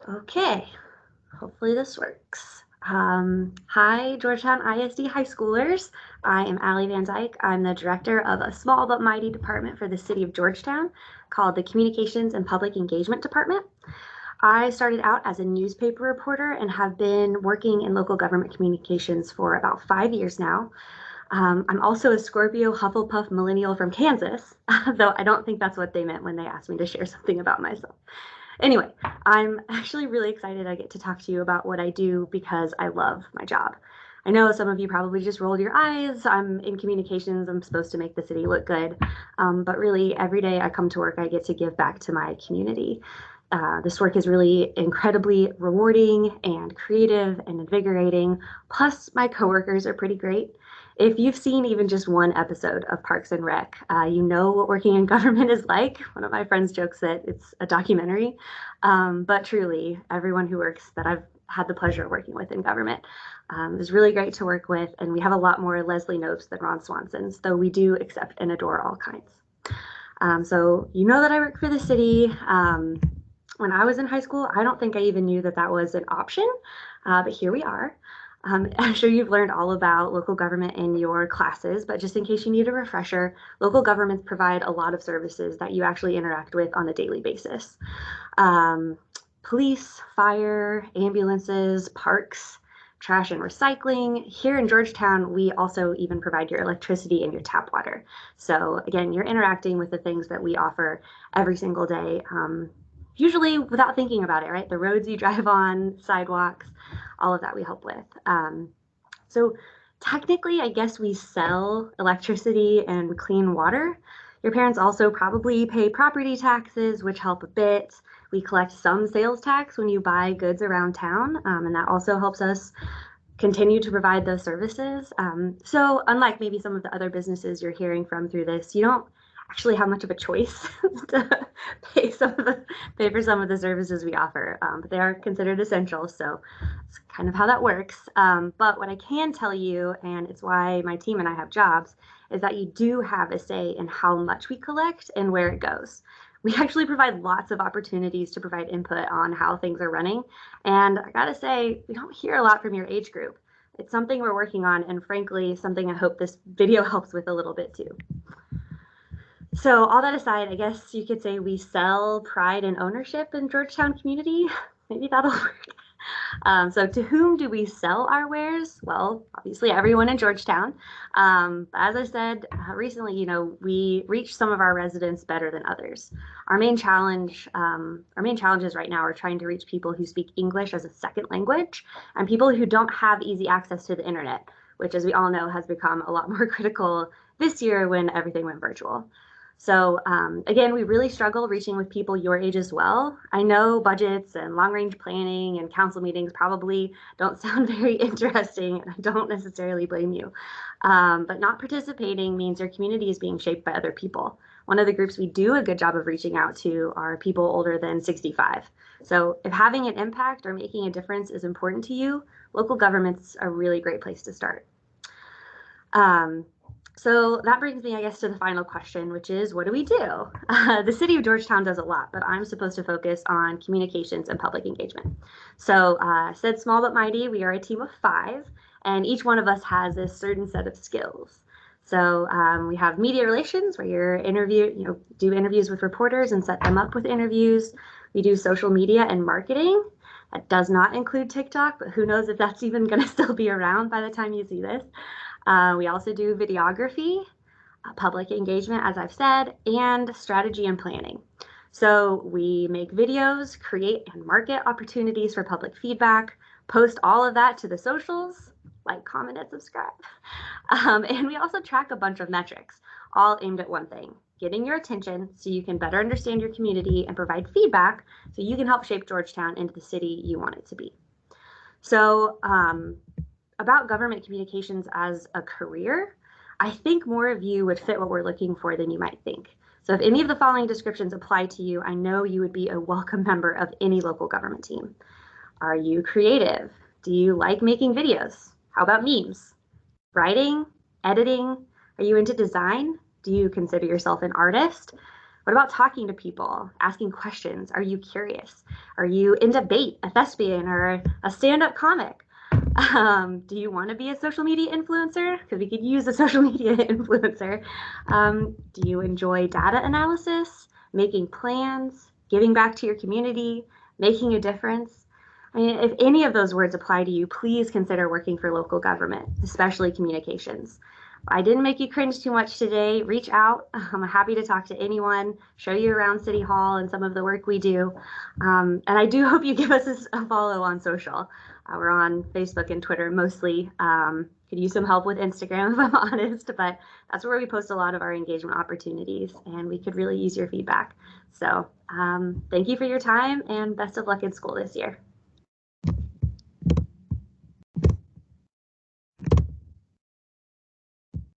Okay, hopefully this works. Hi, Georgetown ISD high schoolers. I am Aly Van Dyke. I'm the director of a small but mighty department for the city of Georgetown called the Communications and Public Engagement Department. I started out as a newspaper reporter and have been working in local government communications for about 5 years now. I'm also a Scorpio Hufflepuff millennial from Kansas, though I don't think that's what they meant when they asked me to share something about myself. Anyway, I'm actually really excited I get to talk to you about what I do because I love my job. I know some of you probably just rolled your eyes. I'm in communications. I'm supposed to make the city look good. But really, every day I come to work, I get to give back to my community. This work is really incredibly rewarding and creative and invigorating. Plus, my coworkers are pretty great. If you've seen even just one episode of Parks and Rec, you know what working in government is like. One of my friends jokes that it's a documentary, but truly, everyone who works that I've had the pleasure of working with in government is really great to work with, and we have a lot more Leslie Knopes than Ron Swansons, though we do accept and adore all kinds. So you know that I work for the city. When I was in high school, I don't think I even knew that that was an option, but here we are. I'm sure you've learned all about local government in your classes, but just in case you need a refresher, local governments provide a lot of services that you actually interact with on a daily basis. Um, Police, fire, ambulances, parks, trash and recycling. Here in Georgetown, we also even provide your electricity and your tap water. So again, you're interacting with the things that we offer every single day, usually without thinking about it, right? The roads you drive on, sidewalks, all of that we help with. So technically, I guess we sell electricity and clean water. Your parents also probably pay property taxes, which help a bit. We collect some sales tax when you buy goods around town, and that also helps us continue to provide those services. So unlike maybe some of the other businesses you're hearing from through this, you don't actually have much of a choice to pay for some of the services we offer, but they are considered essential. So it's kind of how that works. But what I can tell you, and it's why my team and I have jobs, is that you do have a say in how much we collect and where it goes. We actually provide lots of opportunities to provide input on how things are running. And I gotta say, we don't hear a lot from your age group. It's something we're working on, and frankly, something I hope this video helps with a little bit too. So all that aside, I guess you could say we sell pride and ownership in Georgetown community. Maybe that'll work. So to whom do we sell our wares? Well, obviously everyone in Georgetown. But as I said recently, we reach some of our residents better than others. Our main challenges right now are trying to reach people who speak English as a second language and people who don't have easy access to the internet, which, as we all know, has become a lot more critical this year when everything went virtual. So again, we really struggle reaching with people your age as well. I know budgets and long range planning and council meetings probably don't sound very interesting, and I don't necessarily blame you. But not participating means your community is being shaped by other people. One of the groups we do a good job of reaching out to are people older than 65. So if having an impact or making a difference is important to you, local government's a really great place to start. So that brings me, I guess, to the final question, which is, what do we do? The city of Georgetown does a lot, but I'm supposed to focus on communications and public engagement. So said small but mighty, we are a team of 5, and each one of us has a certain set of skills. So we have media relations, where do interviews with reporters and set them up with interviews. We do social media and marketing. That does not include TikTok, but who knows if that's even going to still be around by the time you see this. We also do videography, public engagement, as I've said, and strategy and planning. So we make videos, create and market opportunities for public feedback, post all of that to the socials, like, comment, and subscribe. And we also track a bunch of metrics, all aimed at one thing: getting your attention so you can better understand your community and provide feedback so you can help shape Georgetown into the city you want it to be. So about government communications as a career, I think more of you would fit what we're looking for than you might think. So if any of the following descriptions apply to you, I know you would be a welcome member of any local government team. Are you creative? Do you like making videos? How about memes? Writing? Editing? Are you into design? Do you consider yourself an artist? What about talking to people, asking questions? Are you curious? Are you in debate, a thespian, or a stand-up comic? Do you want to be a social media influencer? Because we could use a social media influencer. Do you enjoy data analysis, making plans, giving back to your community, making a difference? I mean, if any of those words apply to you, please consider working for local government, especially communications. I didn't make you cringe too much today. Reach out. I'm happy to talk to anyone, show you around City Hall and some of the work we do. And I do hope you give us a follow on social. We're on Facebook and Twitter mostly. Could use some help with Instagram if I'm honest, but that's where we post a lot of our engagement opportunities, and we could really use your feedback. So thank you for your time and best of luck in school this year.